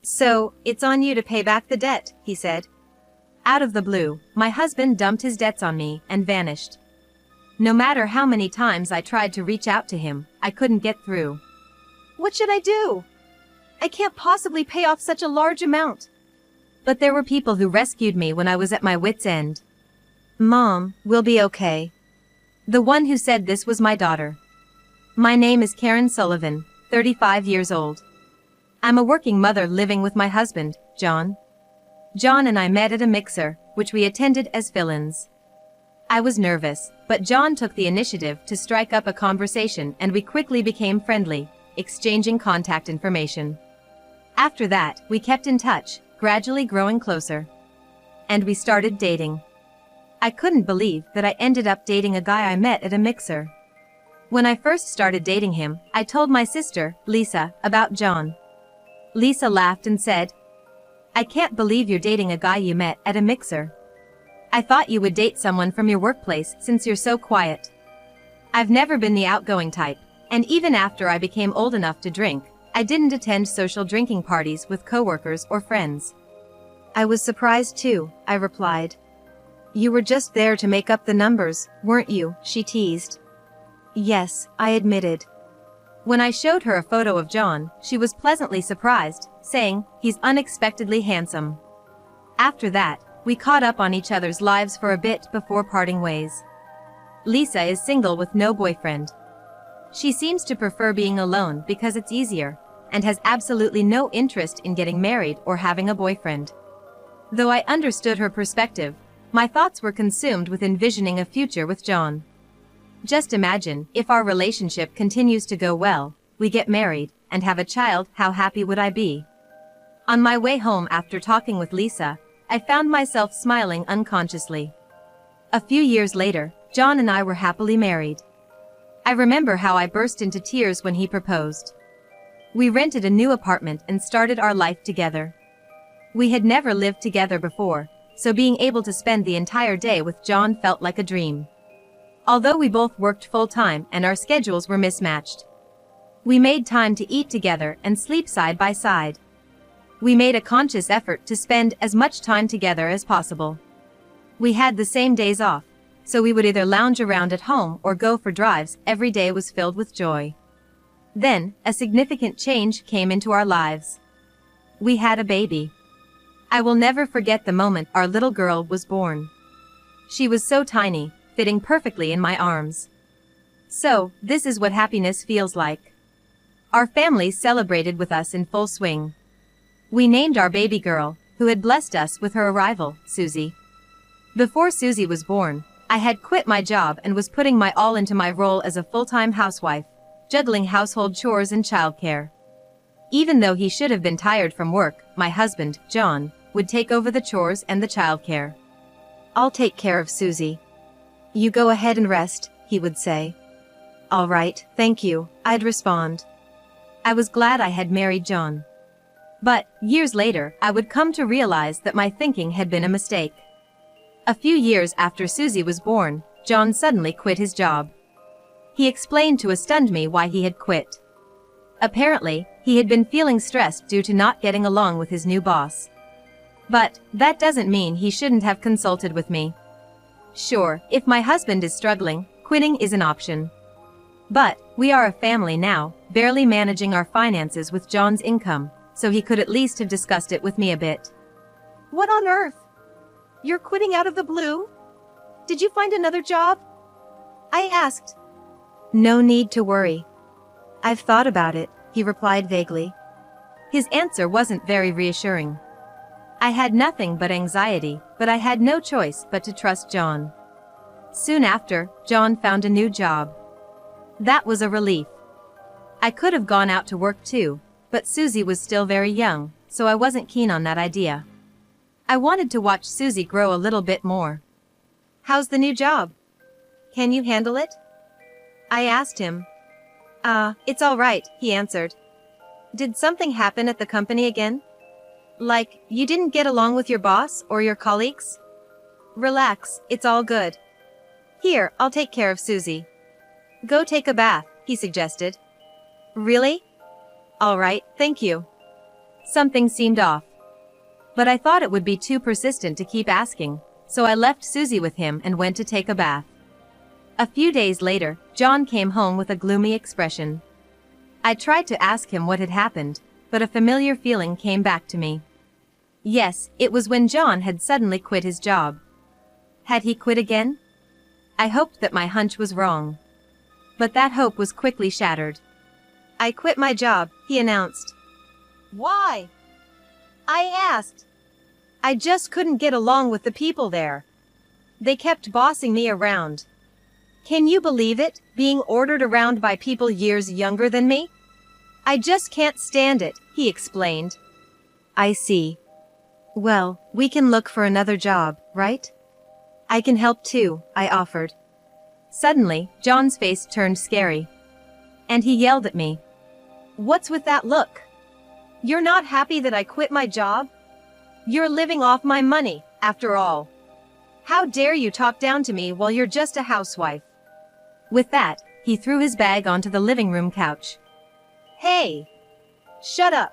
So, it's on you to pay back the debt, he said. Out of the blue, my husband dumped his debts on me and vanished. No matter how many times I tried to reach out to him, I couldn't get through. What should I do? I can't possibly pay off such a large amount. But there were people who rescued me when I was at my wit's end. Mom, we'll be okay. The one who said this was my daughter. My name is Karen Sullivan, 35 years old. I'm a working mother living with my husband, John. John and I met at a mixer, which we attended as fill-ins. I was nervous, but John took the initiative to strike up a conversation and we quickly became friendly, exchanging contact information. After that, we kept in touch, gradually growing closer. And we started dating. I couldn't believe that I ended up dating a guy I met at a mixer. When I first started dating him, I told my sister, Lisa, about John. Lisa laughed and said, "I can't believe you're dating a guy you met at a mixer. I thought you would date someone from your workplace since you're so quiet." I've never been the outgoing type, and even after I became old enough to drink, I didn't attend social drinking parties with coworkers or friends. I was surprised too, I replied. You were just there to make up the numbers, weren't you? She teased. Yes, I admitted. When I showed her a photo of John, she was pleasantly surprised, saying, "He's unexpectedly handsome." After that, we caught up on each other's lives for a bit before parting ways. Lisa is single with no boyfriend. She seems to prefer being alone because it's easier, and has absolutely no interest in getting married or having a boyfriend. Though I understood her perspective, my thoughts were consumed with envisioning a future with John. Just imagine, if our relationship continues to go well, we get married, and have a child, how happy would I be? On my way home after talking with Lisa, I found myself smiling unconsciously. A few years later, John and I were happily married. I remember how I burst into tears when he proposed. We rented a new apartment and started our life together. We had never lived together before, so being able to spend the entire day with John felt like a dream. Although we both worked full-time and our schedules were mismatched, we made time to eat together and sleep side by side. We made a conscious effort to spend as much time together as possible. We had the same days off, so we would either lounge around at home or go for drives. Every day was filled with joy. Then, a significant change came into our lives. We had a baby. I will never forget the moment our little girl was born. She was so tiny, fitting perfectly in my arms. So, this is what happiness feels like. Our family celebrated with us in full swing. We named our baby girl, who had blessed us with her arrival, Susie. Before Susie was born, I had quit my job and was putting my all into my role as a full-time housewife, juggling household chores and childcare. Even though he should have been tired from work, my husband, John, would take over the chores and the childcare. "I'll take care of Susie. You go ahead and rest," he would say. "All right, thank you," I'd respond. I was glad I had married John. But, years later, I would come to realize that my thinking had been a mistake. A few years after Susie was born, John suddenly quit his job. He explained to astound me why he had quit. Apparently, he had been feeling stressed due to not getting along with his new boss. But, that doesn't mean he shouldn't have consulted with me. Sure, if my husband is struggling, quitting is an option. But, we are a family now, barely managing our finances with John's income, so he could at least have discussed it with me a bit. "What on earth? You're quitting out of the blue? Did you find another job?" I asked. "No need to worry. I've thought about it," he replied vaguely. His answer wasn't very reassuring. I had nothing but anxiety, but I had no choice but to trust John. Soon after, John found a new job. That was a relief. I could have gone out to work too, but Susie was still very young, so I wasn't keen on that idea. I wanted to watch Susie grow a little bit more. "How's the new job? Can you handle it?" I asked him. It's all right," he answered. "Did something happen at the company again? Like, you didn't get along with your boss or your colleagues?" "Relax, it's all good. Here, I'll take care of Susie." "Go take a bath," he suggested. "Really? All right, thank you." Something seemed off. But I thought it would be too persistent to keep asking, so I left Susie with him and went to take a bath. A few days later, John came home with a gloomy expression. I tried to ask him what had happened, but a familiar feeling came back to me. Yes, it was when John had suddenly quit his job. Had he quit again? I hoped that my hunch was wrong. But that hope was quickly shattered. I quit my job, he announced. Why? I asked. I just couldn't get along with the people there. They kept bossing me around. Can you believe it, being ordered around by people years younger than me? I just can't stand it, he explained. I see. Well, we can look for another job, right? I can help too, I offered. Suddenly, John's face turned scary. And he yelled at me. What's with that look? You're not happy that I quit my job? You're living off my money, after all. How dare you talk down to me while you're just a housewife? With that, he threw his bag onto the living room couch. Hey! Shut up!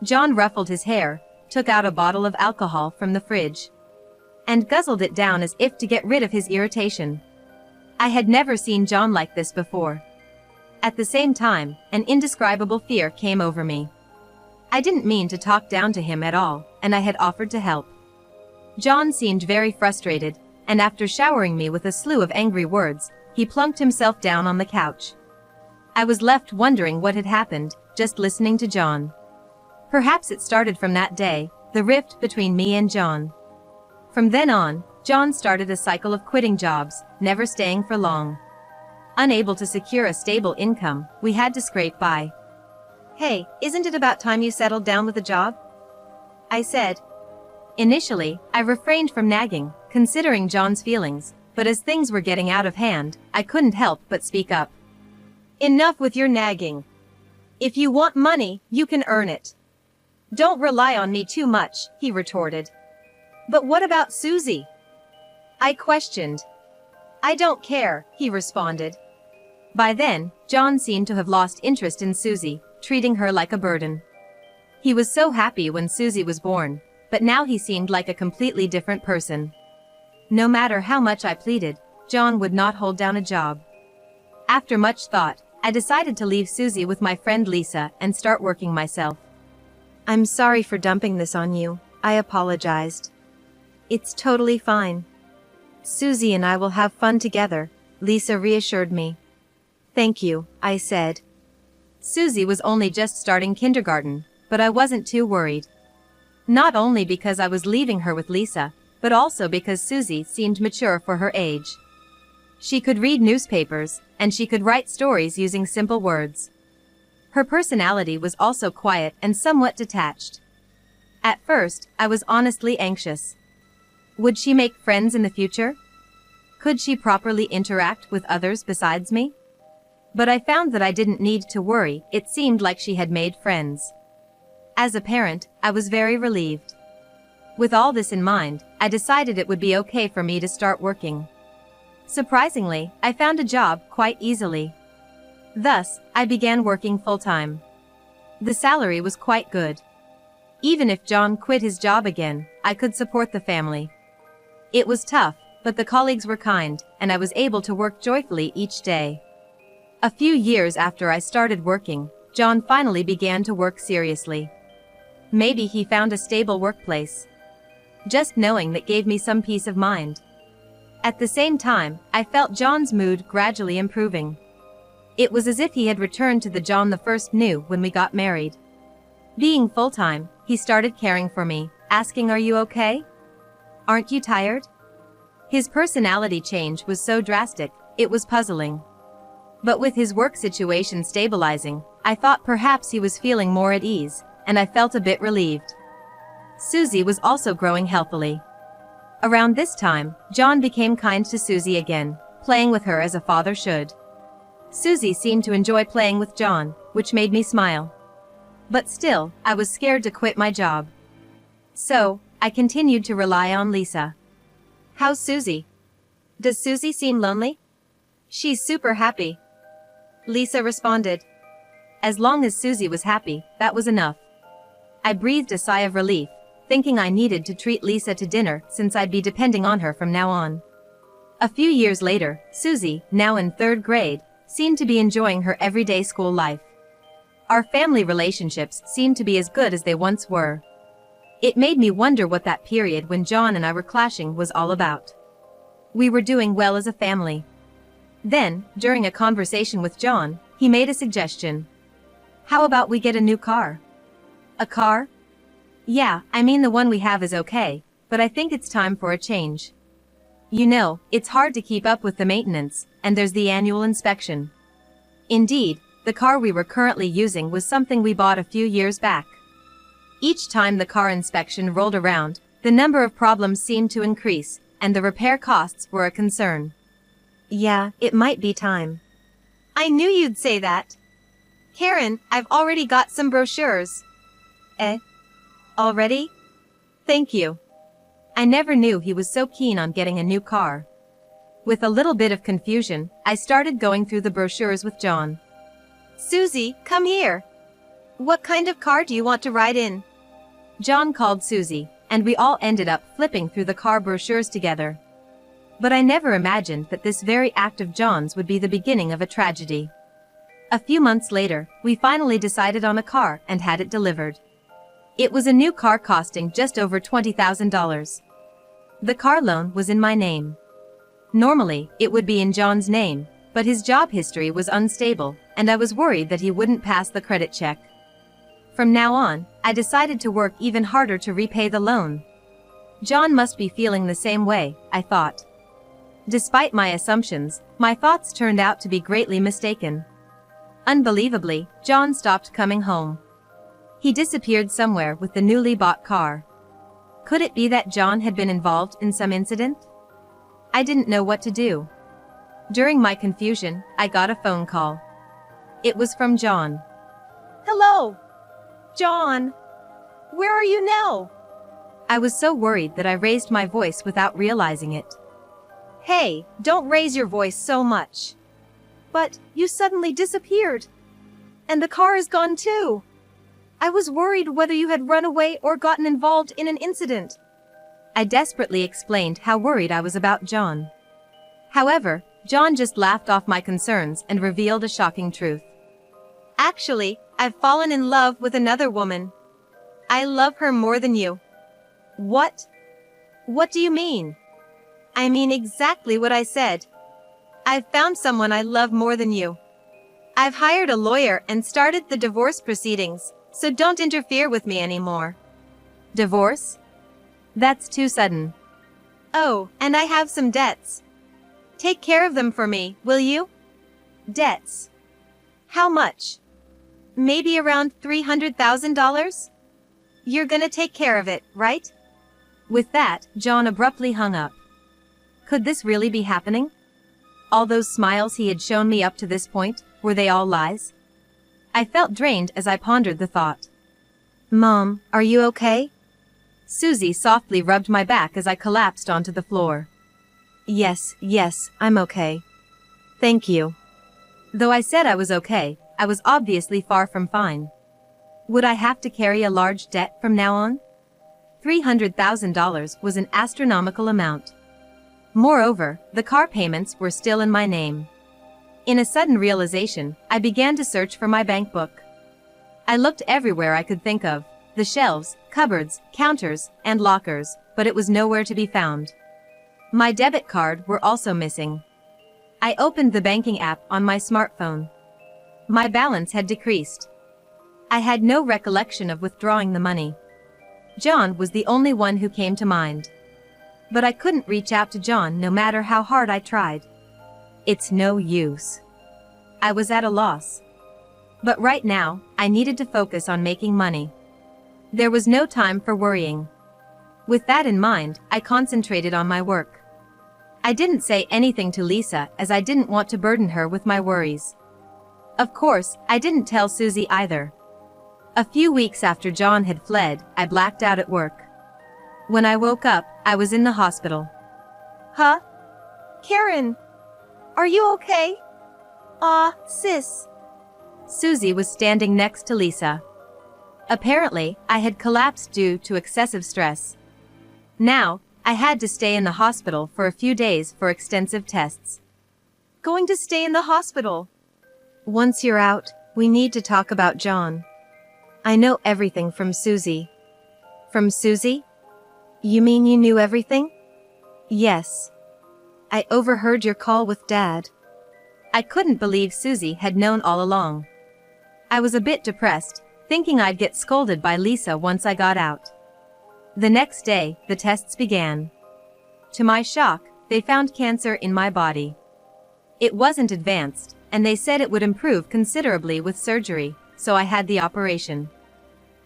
John ruffled his hair, took out a bottle of alcohol from the fridge, and guzzled it down as if to get rid of his irritation. I had never seen John like this before. At the same time, an indescribable fear came over me. I didn't mean to talk down to him at all, and I had offered to help. John seemed very frustrated, and after showering me with a slew of angry words, he plunked himself down on the couch. I was left wondering what had happened, just listening to John. Perhaps it started from that day, the rift between me and John. From then on, John started a cycle of quitting jobs, never staying for long. Unable to secure a stable income, we had to scrape by. Hey, isn't it about time you settled down with a job? I said. Initially, I refrained from nagging, considering John's feelings, but as things were getting out of hand, I couldn't help but speak up. Enough with your nagging. If you want money, you can earn it. Don't rely on me too much, he retorted. But what about Susie? I questioned. I don't care, he responded. By then, John seemed to have lost interest in Susie, treating her like a burden. He was so happy when Susie was born, but now he seemed like a completely different person. No matter how much I pleaded, John would not hold down a job. After much thought, I decided to leave Susie with my friend Lisa and start working myself. I'm sorry for dumping this on you, I apologized. It's totally fine. Susie and I will have fun together, Lisa reassured me. Thank you, I said. Susie was only just starting kindergarten, but I wasn't too worried. Not only because I was leaving her with Lisa, but also because Susie seemed mature for her age. She could read newspapers, and she could write stories using simple words. Her personality was also quiet and somewhat detached. At first, I was honestly anxious. Would she make friends in the future? Could she properly interact with others besides me? But I found that I didn't need to worry, it seemed like she had made friends. As a parent, I was very relieved. With all this in mind, I decided it would be okay for me to start working. Surprisingly, I found a job quite easily. Thus, I began working full-time. The salary was quite good. Even if John quit his job again, I could support the family. It was tough, but the colleagues were kind, and I was able to work joyfully each day. A few years after I started working, John finally began to work seriously. Maybe he found a stable workplace. Just knowing that gave me some peace of mind. At the same time, I felt John's mood gradually improving. It was as if he had returned to the John the first knew when we got married. Being full-time, he started caring for me, asking, "Are you okay? Aren't you tired?" His personality change was so drastic, it was puzzling. But with his work situation stabilizing, I thought perhaps he was feeling more at ease, and I felt a bit relieved. Susie was also growing healthily. Around this time, John became kind to Susie again, playing with her as a father should. Susie seemed to enjoy playing with John, which made me smile. But still, I was scared to quit my job. So, I continued to rely on Lisa. "How's Susie? Does Susie seem lonely?" "She's super happy," Lisa responded. As long as Susie was happy, that was enough. I breathed a sigh of relief, thinking I needed to treat Lisa to dinner since I'd be depending on her from now on. A few years later, Susie, now in 3rd grade, seemed to be enjoying her everyday school life. Our family relationships seemed to be as good as they once were. It made me wonder what that period when John and I were clashing was all about. We were doing well as a family. Then, during a conversation with John, he made a suggestion. How about we get a new car? A car? Yeah, I mean the one we have is okay, but I think it's time for a change. You know, it's hard to keep up with the maintenance, and there's the annual inspection. Indeed, the car we were currently using was something we bought a few years back. Each time the car inspection rolled around, the number of problems seemed to increase, and the repair costs were a concern. Yeah, it might be time. I knew you'd say that. Karen, I've already got some brochures. Eh? Already? Thank you. I never knew he was so keen on getting a new car. With a little bit of confusion, I started going through the brochures with John. Susie, come here. What kind of car do you want to ride in? John called Susie, and we all ended up flipping through the car brochures together. But I never imagined that this very act of John's would be the beginning of a tragedy. A few months later, we finally decided on a car and had it delivered. It was a new car costing just over $20,000. The car loan was in my name. Normally, it would be in John's name, but his job history was unstable, and I was worried that he wouldn't pass the credit check. From now on, I decided to work even harder to repay the loan. John must be feeling the same way, I thought. Despite my assumptions, my thoughts turned out to be greatly mistaken. Unbelievably, John stopped coming home. He disappeared somewhere with the newly bought car. Could it be that John had been involved in some incident? I didn't know what to do. During my confusion, I got a phone call. It was from John. Hello! John! Where are you now? I was so worried that I raised my voice without realizing it. Hey, don't raise your voice so much. But, you suddenly disappeared. And the car is gone too. I was worried whether you had run away or gotten involved in an incident. I desperately explained how worried I was about John. However, John just laughed off my concerns and revealed a shocking truth. Actually, I've fallen in love with another woman. I love her more than you. What? What do you mean? I mean exactly what I said. I've found someone I love more than you. I've hired a lawyer and started the divorce proceedings, so don't interfere with me anymore. Divorce? That's too sudden. Oh, and I have some debts. Take care of them for me, will you? Debts. How much? Maybe around $300,000? You're gonna take care of it, right? With that, John abruptly hung up. Could this really be happening? All those smiles he had shown me up to this point, were they all lies? I felt drained as I pondered the thought. Mom, are you okay? Susie softly rubbed my back as I collapsed onto the floor. Yes, I'm okay. Thank you. Though I said I was okay, I was obviously far from fine. Would I have to carry a large debt from now on? $300,000 was an astronomical amount. Moreover, the car payments were still in my name. In a sudden realization, I began to search for my bank book. I looked everywhere I could think of, the shelves, cupboards, counters, and lockers, but it was nowhere to be found. My debit card were also missing. I opened the banking app on my smartphone. My balance had decreased. I had no recollection of withdrawing the money. John was the only one who came to mind. But I couldn't reach out to John no matter how hard I tried. It's no use. I was at a loss. But right now, I needed to focus on making money. There was no time for worrying. With that in mind, I concentrated on my work. I didn't say anything to Lisa as I didn't want to burden her with my worries. Of course, I didn't tell Susie either. A few weeks after John had fled, I blacked out at work. When I woke up, I was in the hospital. Huh? Karen! Are you okay? Sis. Susie was standing next to Lisa. Apparently, I had collapsed due to excessive stress. Now, I had to stay in the hospital for a few days for extensive tests. Going to stay in the hospital? Once you're out, we need to talk about John. I know everything from Susie. From Susie? You mean you knew everything? Yes. I overheard your call with Dad. I couldn't believe Susie had known all along. I was a bit depressed, thinking I'd get scolded by Lisa once I got out. The next day, the tests began. To my shock, they found cancer in my body. It wasn't advanced, and they said it would improve considerably with surgery, so I had the operation.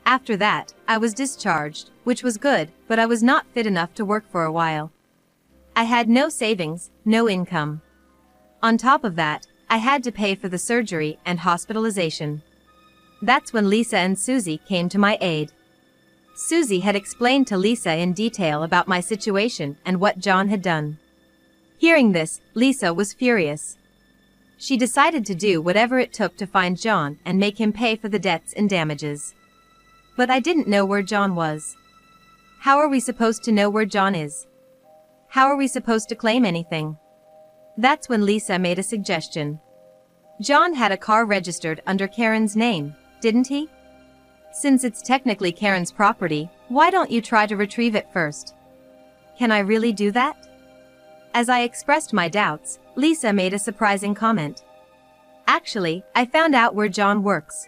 After that, I was discharged, which was good, but I was not fit enough to work for a while. I had no savings, no income. On top of that, I had to pay for the surgery and hospitalization. That's when Lisa and Susie came to my aid. Susie had explained to Lisa in detail about my situation and what John had done. Hearing this, Lisa was furious. She decided to do whatever it took to find John and make him pay for the debts and damages. But I didn't know where John was. How are we supposed to know where John is? How are we supposed to claim anything? That's when Lisa made a suggestion. John had a car registered under Karen's name, didn't he? Since it's technically Karen's property, why don't you try to retrieve it first? Can I really do that? As I expressed my doubts, Lisa made a surprising comment. Actually, I found out where John works.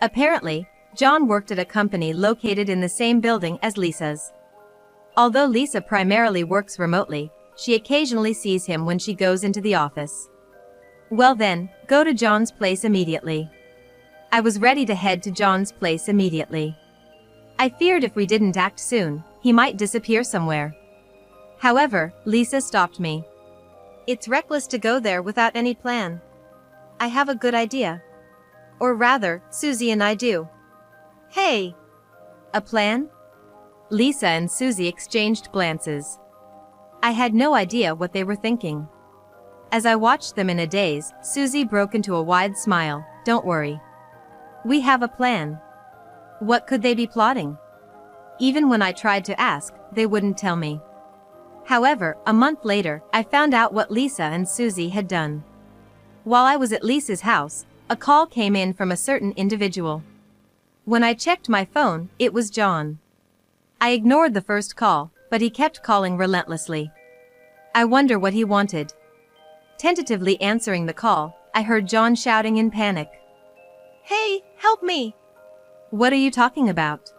Apparently, John worked at a company located in the same building as Lisa's. Although Lisa primarily works remotely, she occasionally sees him when she goes into the office. Well then, go to John's place immediately. I was ready to head to John's place immediately. I feared if we didn't act soon, he might disappear somewhere. However, Lisa stopped me. It's reckless to go there without any plan. I have a good idea. Or rather, Susie and I do. Hey! A plan? Lisa and Susie exchanged glances. I had no idea what they were thinking. As I watched them in a daze, Susie broke into a wide smile. Don't worry. We have a plan. What could they be plotting? Even when I tried to ask, they wouldn't tell me. However, a month later, I found out what Lisa and Susie had done. While I was at Lisa's house, a call came in from a certain individual. When I checked my phone, it was John. I ignored the first call, but he kept calling relentlessly. I wonder what he wanted. Tentatively answering the call, I heard John shouting in panic. Hey, help me! What are you talking about?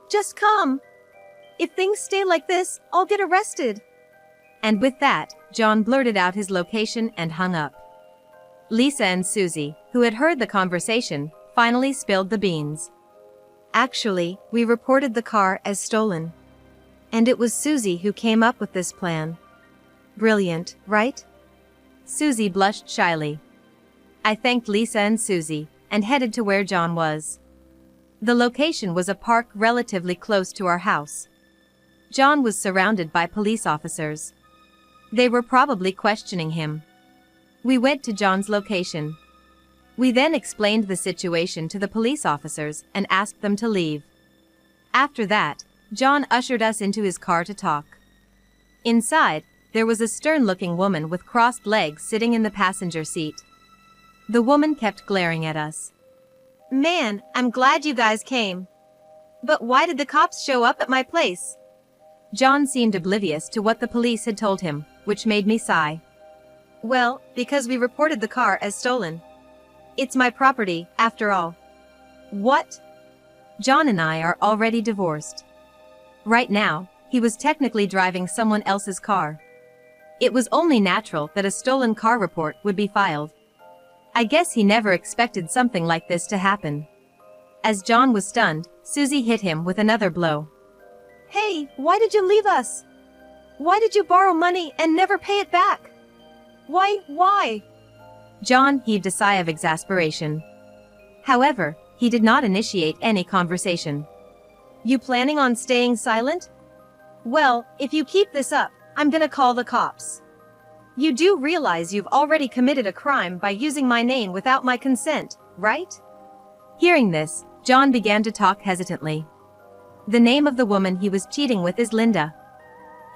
Just come! If things stay like this, I'll get arrested. And with that, John blurted out his location and hung up. Lisa and Susie, who had heard the conversation, finally spilled the beans. Actually, we reported the car as stolen. And it was Susie who came up with this plan. Brilliant, right? Susie blushed shyly. I thanked Lisa and Susie, and headed to where John was. The location was a park relatively close to our house. John was surrounded by police officers. They were probably questioning him. We went to John's location. We then explained the situation to the police officers and asked them to leave. After that, John ushered us into his car to talk. Inside, there was a stern-looking woman with crossed legs sitting in the passenger seat. The woman kept glaring at us. Man, I'm glad you guys came. But why did the cops show up at my place? John seemed oblivious to what the police had told him, which made me sigh. Well, because we reported the car as stolen. It's my property, after all. What? John and I are already divorced. Right now, he was technically driving someone else's car. It was only natural that a stolen car report would be filed. I guess he never expected something like this to happen. As John was stunned, Susie hit him with another blow. Hey, why did you leave us? Why did you borrow money and never pay it back? Why? John heaved a sigh of exasperation. However, he did not initiate any conversation. You planning on staying silent? Well, if you keep this up, I'm gonna call the cops. You do realize you've already committed a crime by using my name without my consent, right? Hearing this, John began to talk hesitantly. The name of the woman he was cheating with is Linda.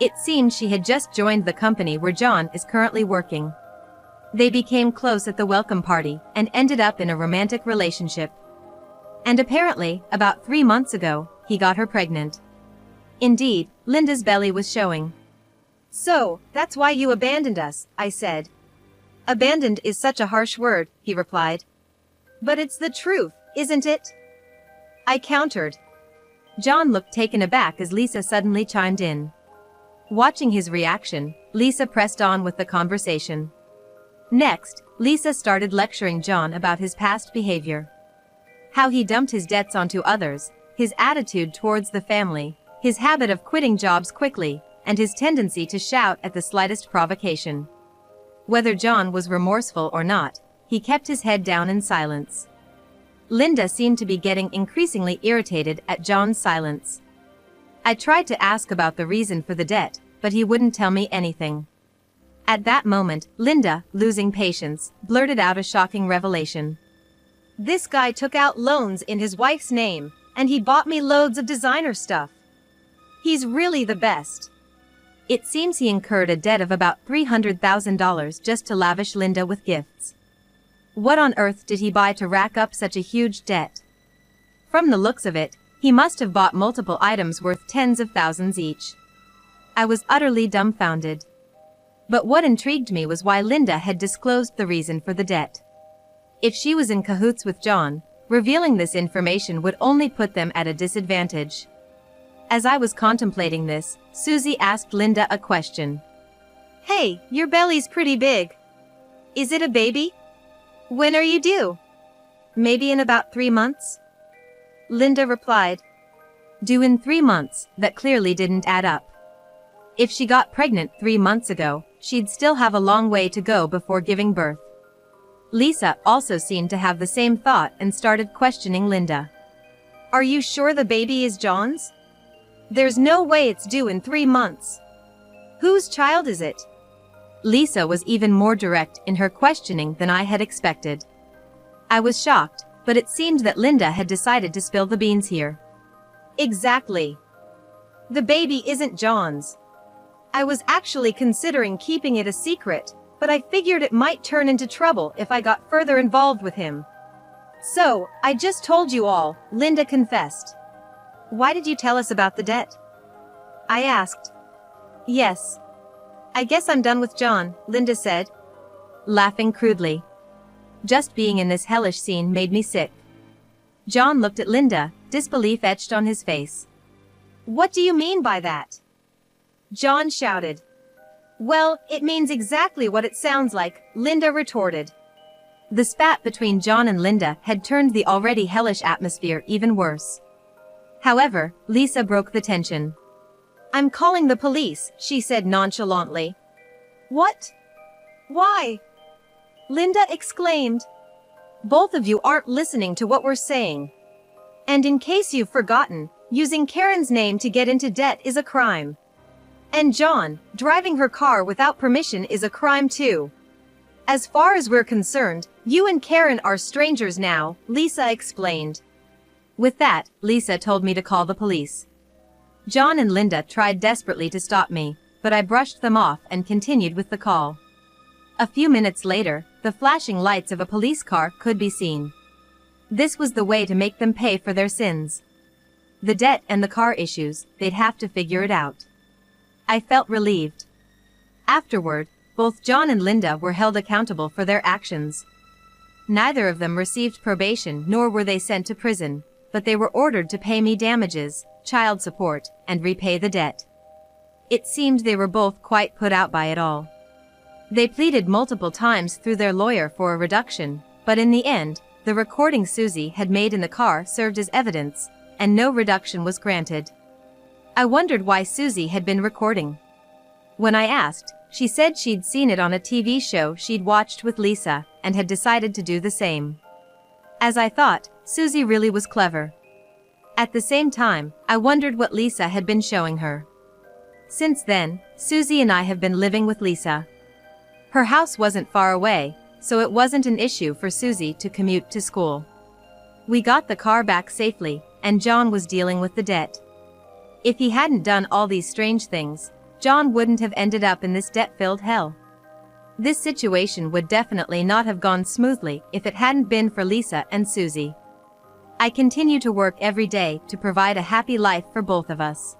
It seemed she had just joined the company where John is currently working. They became close at the welcome party and ended up in a romantic relationship. And apparently, about 3 months ago, he got her pregnant. Indeed, Linda's belly was showing. "So, that's why you abandoned us," I said. "Abandoned is such a harsh word," he replied. "But it's the truth, isn't it?" I countered. John looked taken aback as Lisa suddenly chimed in. Watching his reaction, Lisa pressed on with the conversation. Next, Lisa started lecturing John about his past behavior. How he dumped his debts onto others, his attitude towards the family, his habit of quitting jobs quickly, and his tendency to shout at the slightest provocation. Whether John was remorseful or not, he kept his head down in silence. Linda seemed to be getting increasingly irritated at John's silence. I tried to ask about the reason for the debt, but he wouldn't tell me anything. At that moment, Linda, losing patience, blurted out a shocking revelation. "This guy took out loans in his wife's name, and he bought me loads of designer stuff. He's really the best." It seems he incurred a debt of about $300,000 just to lavish Linda with gifts. What on earth did he buy to rack up such a huge debt? From the looks of it, he must have bought multiple items worth tens of thousands each. I was utterly dumbfounded. But what intrigued me was why Linda had disclosed the reason for the debt. If she was in cahoots with John, revealing this information would only put them at a disadvantage. As I was contemplating this, Susie asked Linda a question. "Hey, your belly's pretty big. Is it a baby? When are you due?" "Maybe in about 3 months." Linda replied. Due in 3 months, that clearly didn't add up. If she got pregnant 3 months ago, she'd still have a long way to go before giving birth. Lisa also seemed to have the same thought and started questioning Linda. "Are you sure the baby is John's? There's no way it's due in 3 months. Whose child is it?" Lisa was even more direct in her questioning than I had expected. I was shocked, but it seemed that Linda had decided to spill the beans here. "Exactly. The baby isn't John's. I was actually considering keeping it a secret, but I figured it might turn into trouble if I got further involved with him. So, I just told you all," Linda confessed. "Why did you tell us about the debt?" I asked. "Yes. I guess I'm done with John," Linda said, laughing crudely. Just being in this hellish scene made me sick. John looked at Linda, disbelief etched on his face. "What do you mean by that?" John shouted. "Well, it means exactly what it sounds like," Linda retorted. The spat between John and Linda had turned the already hellish atmosphere even worse. However, Lisa broke the tension. "I'm calling the police," she said nonchalantly. "What? Why?" Linda exclaimed. "Both of you aren't listening to what we're saying. And in case you've forgotten, using Karen's name to get into debt is a crime. And John, driving her car without permission is a crime too. As far as we're concerned, you and Karen are strangers now," Lisa explained. With that, Lisa told me to call the police. John and Linda tried desperately to stop me, but I brushed them off and continued with the call. A few minutes later, the flashing lights of a police car could be seen. This was the way to make them pay for their sins. The debt and the car issues, they'd have to figure it out. I felt relieved. Afterward, both John and Linda were held accountable for their actions. Neither of them received probation nor were they sent to prison, but they were ordered to pay me damages, child support, and repay the debt. It seemed they were both quite put out by it all. They pleaded multiple times through their lawyer for a reduction, but in the end, the recording Susie had made in the car served as evidence, and no reduction was granted. I wondered why Susie had been recording. When I asked, she said she'd seen it on a TV show she'd watched with Lisa, and had decided to do the same. As I thought, Susie really was clever. At the same time, I wondered what Lisa had been showing her. Since then, Susie and I have been living with Lisa. Her house wasn't far away, so it wasn't an issue for Susie to commute to school. We got the car back safely, and John was dealing with the debt. If he hadn't done all these strange things, John wouldn't have ended up in this debt-filled hell. This situation would definitely not have gone smoothly if it hadn't been for Lisa and Susie. I continue to work every day to provide a happy life for both of us.